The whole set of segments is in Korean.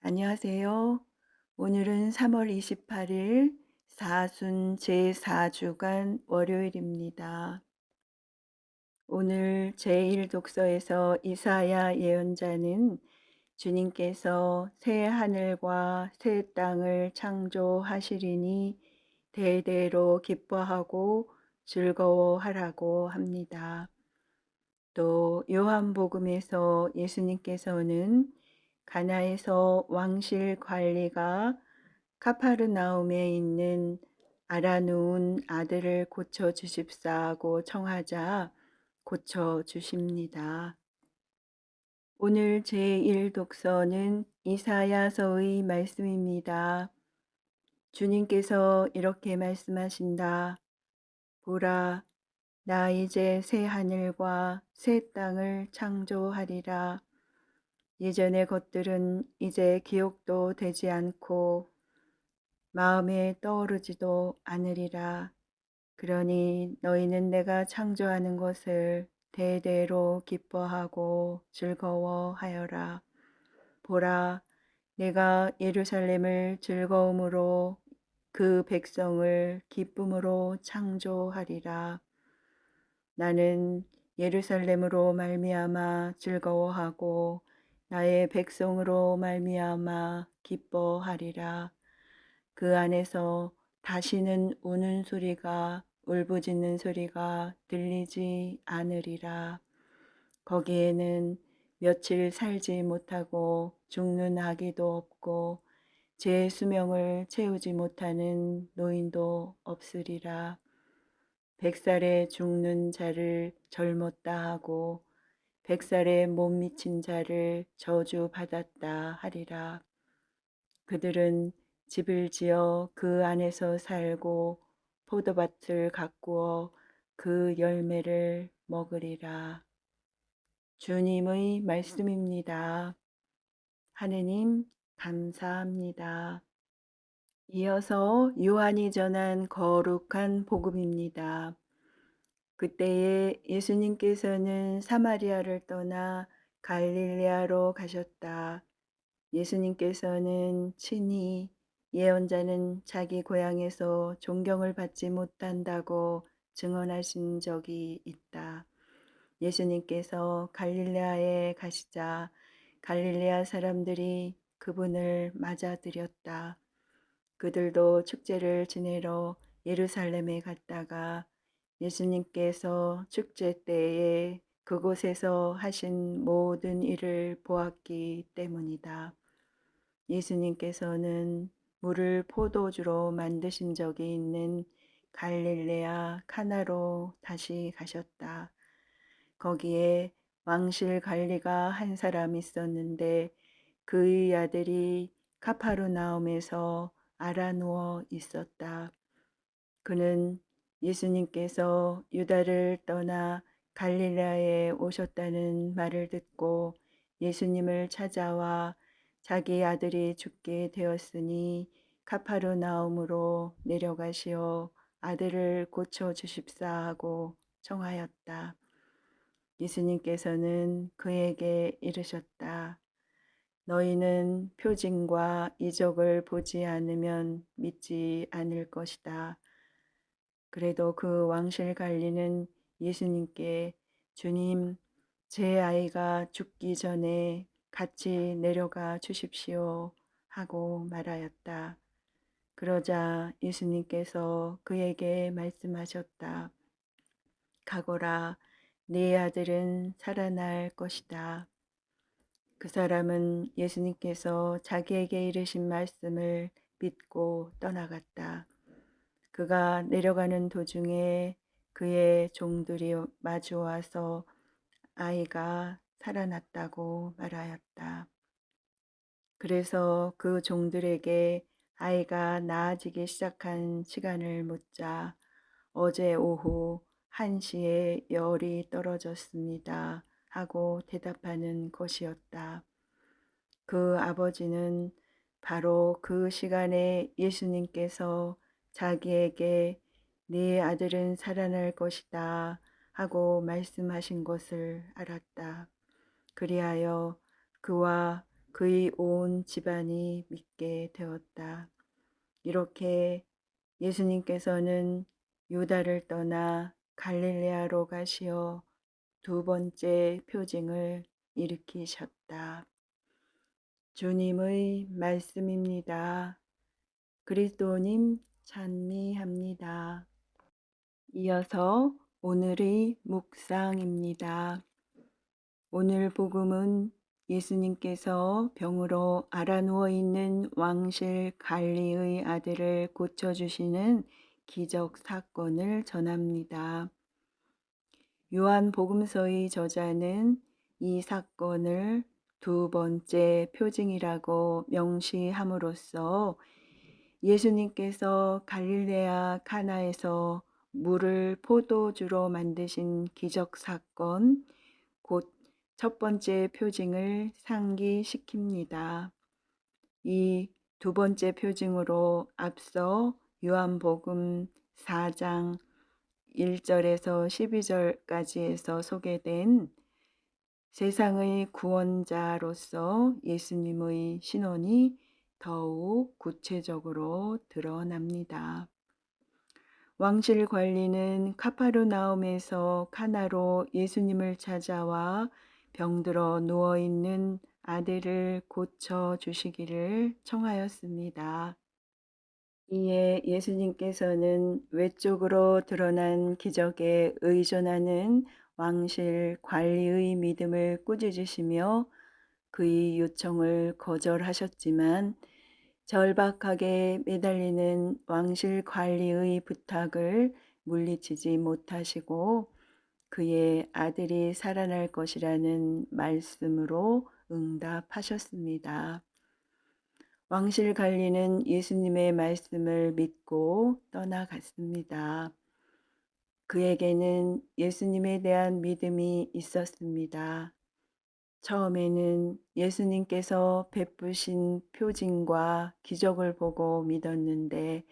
안녕하세요. 오늘은 3월 28일 사순 제4주간 월요일입니다. 오늘 제1독서에서 이사야 예언자는 주님께서 새 하늘과 새 땅을 창조하시리니 대대로 기뻐하고 즐거워하라고 합니다. 또 요한복음에서 예수님께서는 가나에서 왕실 관리가 카파르나움에 있는 알아누운 아들을 고쳐 주십사하고 청하자 고쳐 주십니다. 오늘 제1독서는 이사야서의 말씀입니다. 주님께서 이렇게 말씀하신다. 보라, 나 이제 새 하늘과 새 땅을 창조하리라. 예전의 것들은 이제 기억도 되지 않고 마음에 떠오르지도 않으리라. 그러니 너희는 내가 창조하는 것을 대대로 기뻐하고 즐거워하여라. 보라, 내가 예루살렘을 즐거움으로 그 백성을 기쁨으로 창조하리라. 나는 예루살렘으로 말미암아 즐거워하고 나의 백성으로 말미암아 기뻐하리라. 그 안에서 다시는 우는 소리가 울부짖는 소리가 들리지 않으리라. 거기에는 며칠 살지 못하고 죽는 아기도 없고 제 수명을 채우지 못하는 노인도 없으리라. 100살에 죽는 자를 젊었다 하고 100살에 못 미친 자를 저주받았다 하리라. 그들은 집을 지어 그 안에서 살고 포도밭을 가꾸어 그 열매를 먹으리라. 주님의 말씀입니다. 하느님 감사합니다. 이어서 요한이 전한 거룩한 복음입니다. 그때에 예수님께서는 사마리아를 떠나 갈릴레아로 가셨다. 예수님께서는 친히 예언자는 자기 고향에서 존경을 받지 못한다고 증언하신 적이 있다. 예수님께서 갈릴레아에 가시자 갈릴레아 사람들이 그분을 맞아들였다. 그들도 축제를 지내러 예루살렘에 갔다가 예수님께서 축제 때에 그곳에서 하신 모든 일을 보았기 때문이다. 예수님께서는 물을 포도주로 만드신 적이 있는 갈릴레아 카나로 다시 가셨다. 거기에 왕실 관리가 한 사람 있었는데 그의 아들이 카파르나움에서 알아누워 있었다. 그는 예수님께서 유다를 떠나 갈릴레아에 오셨다는 말을 듣고 예수님을 찾아와 자기 아들이 죽게 되었으니 카파르나움으로 내려가시어 아들을 고쳐 주십사 하고 청하였다. 예수님께서는 그에게 이르셨다. 너희는 표징과 이적을 보지 않으면 믿지 않을 것이다. 그래도 그 왕실 관리는 예수님께 주님, 제 아이가 죽기 전에 같이 내려가 주십시오 하고 말하였다. 그러자 예수님께서 그에게 말씀하셨다. 가거라, 네 아들은 살아날 것이다. 그 사람은 예수님께서 자기에게 이르신 말씀을 믿고 떠나갔다. 그가 내려가는 도중에 그의 종들이 마주와서 아이가 살아났다고 말하였다. 그래서 그 종들에게 아이가 나아지기 시작한 시간을 묻자 어제 오후 1시에 열이 떨어졌습니다 하고 대답하는 것이었다. 그 아버지는 바로 그 시간에 예수님께서 자기에게 네 아들은 살아날 것이다 하고 말씀하신 것을 알았다. 그리하여 그와 그의 온 집안이 믿게 되었다. 이렇게 예수님께서는 유다를 떠나 갈릴레아로 가시어 두 번째 표징을 일으키셨다. 주님의 말씀입니다. 그리스도님 찬미합니다. 이어서 오늘의 묵상입니다. 오늘 복음은 예수님께서 병으로 앓아누워 있는 왕실 갈리의 아들을 고쳐주시는 기적 사건을 전합니다. 요한 복음서의 저자는 이 사건을 두 번째 표징이라고 명시함으로써 예수님께서 갈릴레아 가나에서 물을 포도주로 만드신 기적 사건, 곧 첫 번째 표징을 상기시킵니다. 이 두 번째 표징으로 앞서 요한복음 4장 1절에서 12절까지에서 소개된 세상의 구원자로서 예수님의 신원이 더욱 구체적으로 드러납니다. 왕실 관리는 카파르나움에서 카나로 예수님을 찾아와 병들어 누워있는 아들을 고쳐 주시기를 청하였습니다. 이에 예수님께서는 외적으로 드러난 기적에 의존하는 왕실 관리의 믿음을 꾸짖으시며 그의 요청을 거절하셨지만 절박하게 매달리는 왕실 관리의 부탁을 물리치지 못하시고 그의 아들이 살아날 것이라는 말씀으로 응답하셨습니다. 왕실 관리는 예수님의 말씀을 믿고 떠나갔습니다. 그에게는 예수님에 대한 믿음이 있었습니다. 처음에는 예수님께서 베푸신 표징과 기적을 보고 믿었는데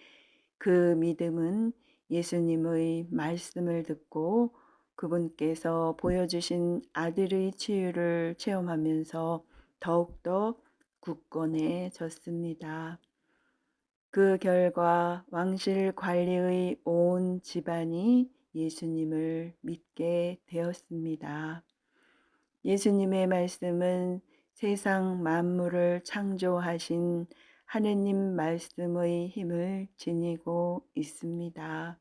그 믿음은 예수님의 말씀을 듣고 그분께서 보여주신 아들의 치유를 체험하면서 더욱더 굳건해졌습니다. 그 결과 왕실 관리의 온 집안이 예수님을 믿게 되었습니다. 예수님의 말씀은 세상 만물을 창조하신 하느님 말씀의 힘을 지니고 있습니다.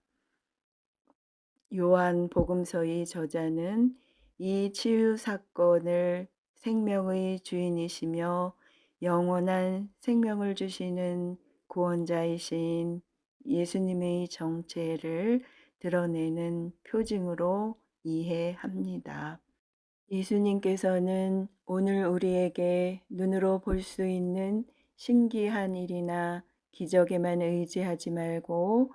요한 복음서의 저자는 이 치유 사건을 생명의 주인이시며 영원한 생명을 주시는 구원자이신 예수님의 정체를 드러내는 표징으로 이해합니다. 예수님께서는 오늘 우리에게 눈으로 볼 수 있는 신기한 일이나 기적에만 의지하지 말고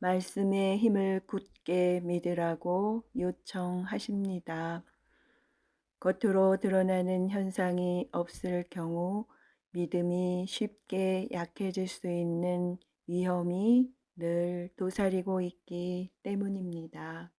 말씀의 힘을 굳게 믿으라고 요청하십니다. 겉으로 드러나는 현상이 없을 경우 믿음이 쉽게 약해질 수 있는 위험이 늘 도사리고 있기 때문입니다.